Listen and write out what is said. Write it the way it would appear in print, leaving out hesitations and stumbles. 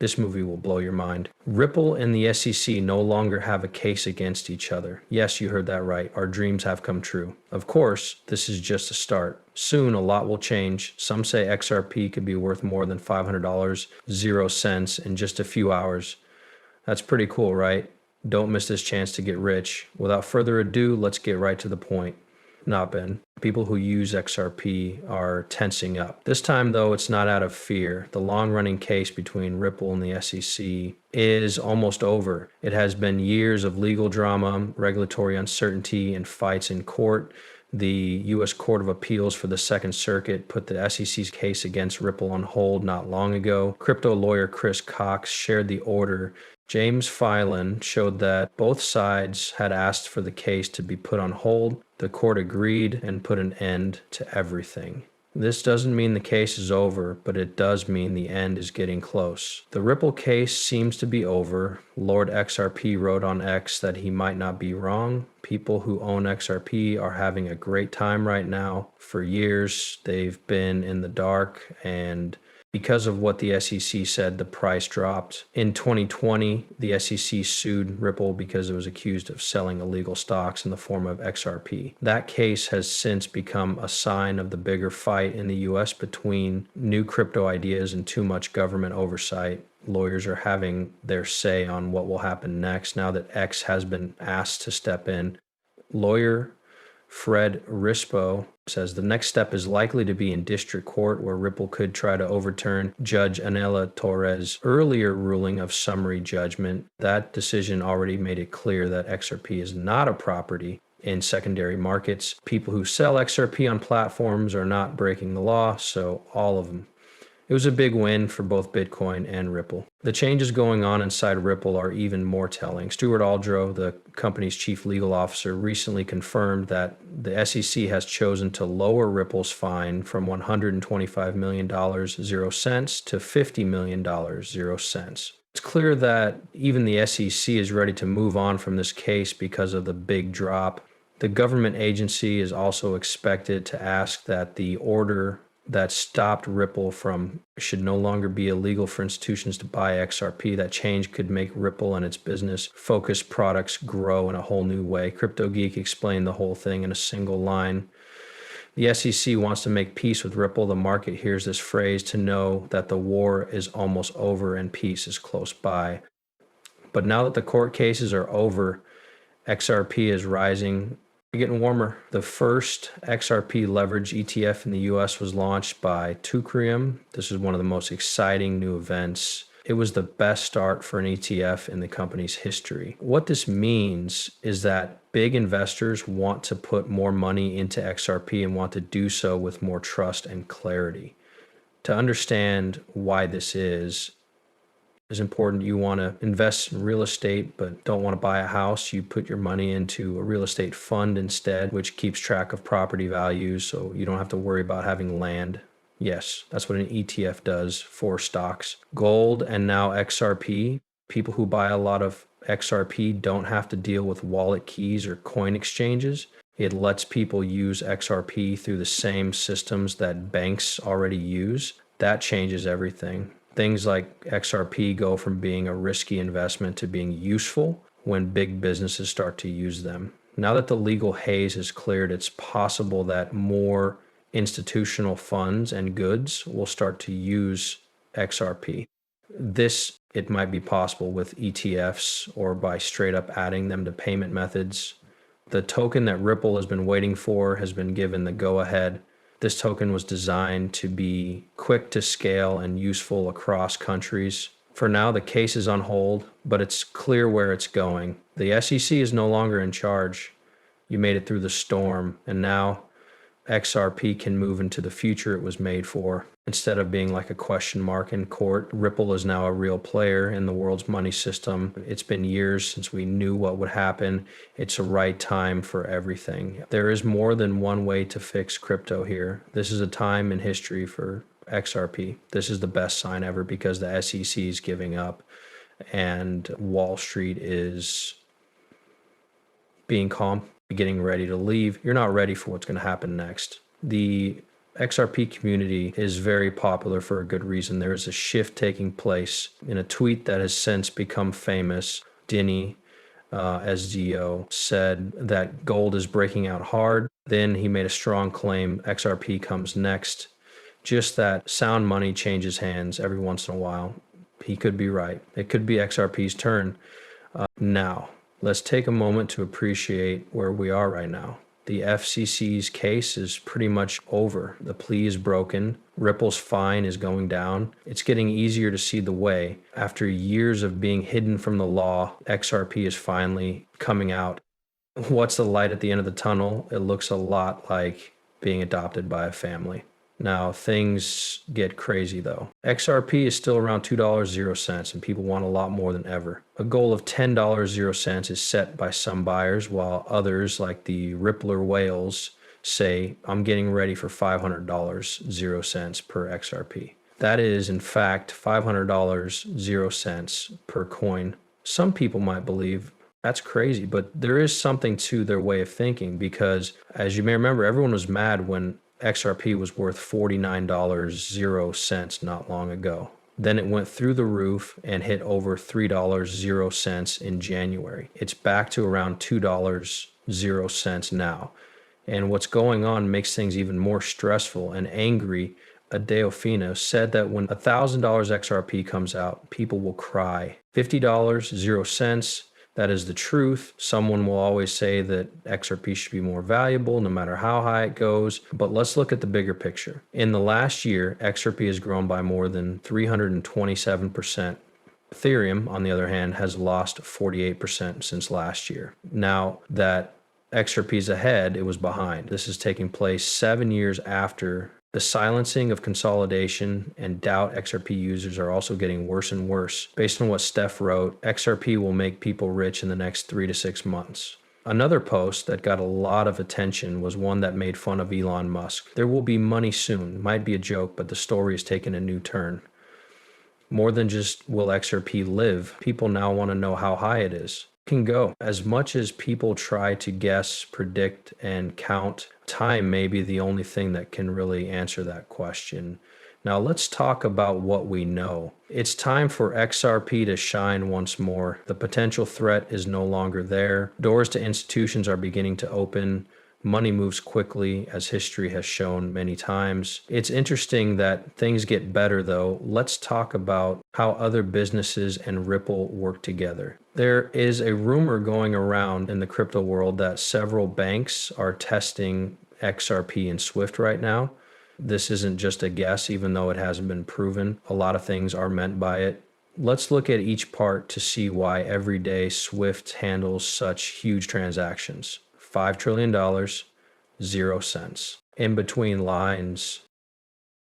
This movie will blow your mind. Ripple and the SEC no longer have a case against each other. Yes, you heard that right. Our dreams have come true. Of course, this is just a start. Soon, a lot will change. Some say XRP could be worth more than $500, 0 cents in just a few hours. That's pretty cool, right? Don't miss this chance to get rich. Without further ado, let's get right to the point. Not Ben. People who use XRP are tensing up. This time, though, it's not out of fear. The long-running case between Ripple and the SEC is almost over. It has been years of legal drama, regulatory uncertainty, and fights in court. The U.S. Court of Appeals for the Second Circuit put the SEC's case against Ripple on hold not long ago. Crypto lawyer Chris Cox shared the order. James Filan showed that both sides had asked for the case to be put on hold. The court agreed and put an end to everything. This doesn't mean the case is over, but it does mean the end is getting close. The Ripple case seems to be over. Lord XRP wrote on X that he might not be wrong. People who own XRP are having a great time right now. For years, they've been in the dark, and because of what the SEC said, the price dropped. In 2020, the SEC sued Ripple because it was accused of selling illegal stocks in the form of XRP. That case has since become a sign of the bigger fight in the US between new crypto ideas and too much government oversight. Lawyers are having their say on what will happen next now that X has been asked to step in. Lawyer Fred Rispo says the next step is likely to be in district court, where Ripple could try to overturn Judge Anela Torres' earlier ruling of summary judgment. That decision already made it clear that XRP is not a property in secondary markets. People who sell XRP on platforms are not breaking the law, so all of them. It was a big win for both Bitcoin and Ripple. The changes going on inside Ripple are even more telling. Stuart Aldro, the company's chief legal officer, recently confirmed that the SEC has chosen to lower Ripple's fine from $125 million, 0 cents, to $50 million, 0 cents. It's clear that even the SEC is ready to move on from this case because of the big drop. The government agency is also expected to ask that the order that stopped Ripple from should no longer be illegal for institutions to buy XRP. That change could make Ripple and its business-focused products grow in a whole new way. Crypto Geek explained the whole thing in a single line. The SEC wants to make peace with Ripple. The market hears this phrase to know that the war is almost over and peace is close by. But now that the court cases are over, XRP is rising. Getting warmer. The first XRP leverage ETF in the US was launched by Ethereum. This is one of the most exciting new events. It was the best start for an ETF in the company's history. What this means is that big investors want to put more money into XRP and want to do so with more trust and clarity. To understand why this is important. You want to invest in real estate but don't want to buy a house. You put your money into a real estate fund instead, which keeps track of property values, so you don't have to worry about having land. Yes, that's what an ETF does for stocks. Gold and now XRP. People who buy a lot of XRP don't have to deal with wallet keys or coin exchanges. It lets people use XRP through the same systems that banks already use. That changes everything. Things like XRP go from being a risky investment to being useful when big businesses start to use them. Now that the legal haze is cleared, it's possible that more institutional funds and goods will start to use XRP. It might be possible with ETFs or by straight up adding them to payment methods. The token that Ripple has been waiting for has been given the go-ahead. This token was designed to be quick to scale and useful across countries. For now, the case is on hold, but it's clear where it's going. The SEC is no longer in charge. You made it through the storm, and now XRP can move into the future it was made for. Instead of being like a question mark in court, Ripple is now a real player in the world's money system. It's been years since we knew what would happen. It's a right time for everything. There is more than one way to fix crypto here. This is a time in history for XRP. This is the best sign ever because the SEC is giving up and Wall Street is being calm, getting ready to leave. You're not ready for what's going to happen next. The XRP community is very popular for a good reason. There is a shift taking place. In a tweet that has since become famous, Denny, SDO, said that gold is breaking out hard. Then he made a strong claim XRP comes next. Just that sound money changes hands every once in a while. He could be right. It could be XRP's turn. Now, let's take a moment to appreciate where we are right now. The FCC's case is pretty much over. The plea is broken. Ripple's fine is going down. It's getting easier to see the way. After years of being hidden from the law, XRP is finally coming out. What's the light at the end of the tunnel? It looks a lot like being adopted by a family. Now, things get crazy though. XRP is still around $2.00, and people want a lot more than ever. A goal of $10.00 is set by some buyers, while others, like the Rippler whales, say, I'm getting ready for $500.00 per XRP. That is, in fact, $500.00 per coin. Some people might believe that's crazy, but there is something to their way of thinking because, as you may remember, everyone was mad when XRP was worth $49.00 not long ago. Then it went through the roof and hit over $3.00 in January. It's back to around $2.00 now. And what's going on makes things even more stressful and angry. Adeofino said that when $1,000 XRP comes out, people will cry. $50.00, that is the truth. Someone will always say that XRP should be more valuable no matter how high it goes. But let's look at the bigger picture. In the last year, XRP has grown by more than 327%. Ethereum, on the other hand, has lost 48% since last year. Now that XRP is ahead, it was behind. This is taking place 7 years after the silencing of consolidation and doubt. XRP users are also getting worse and worse. Based on what Steph wrote, XRP will make people rich in the next 3 to 6 months. Another post that got a lot of attention was one that made fun of Elon Musk. There will be money soon. Might be a joke, but the story is taking a new turn. More than just will XRP live, people now want to know how high it is. Can go. As much as people try to guess, predict, and count, time may be the only thing that can really answer that question. Now let's talk about what we know. It's time for XRP to shine once more. The potential threat is no longer there. Doors to institutions are beginning to open. Money moves quickly, as history has shown many times. It's interesting that things get better, though. Let's talk about how other businesses and Ripple work together. There is a rumor going around in the crypto world that several banks are testing XRP and Swift right now. This isn't just a guess, even though it hasn't been proven. A lot of things are meant by it. Let's look at each part to see why every day Swift handles such huge transactions. $5 trillion, 0 cents. In between lines,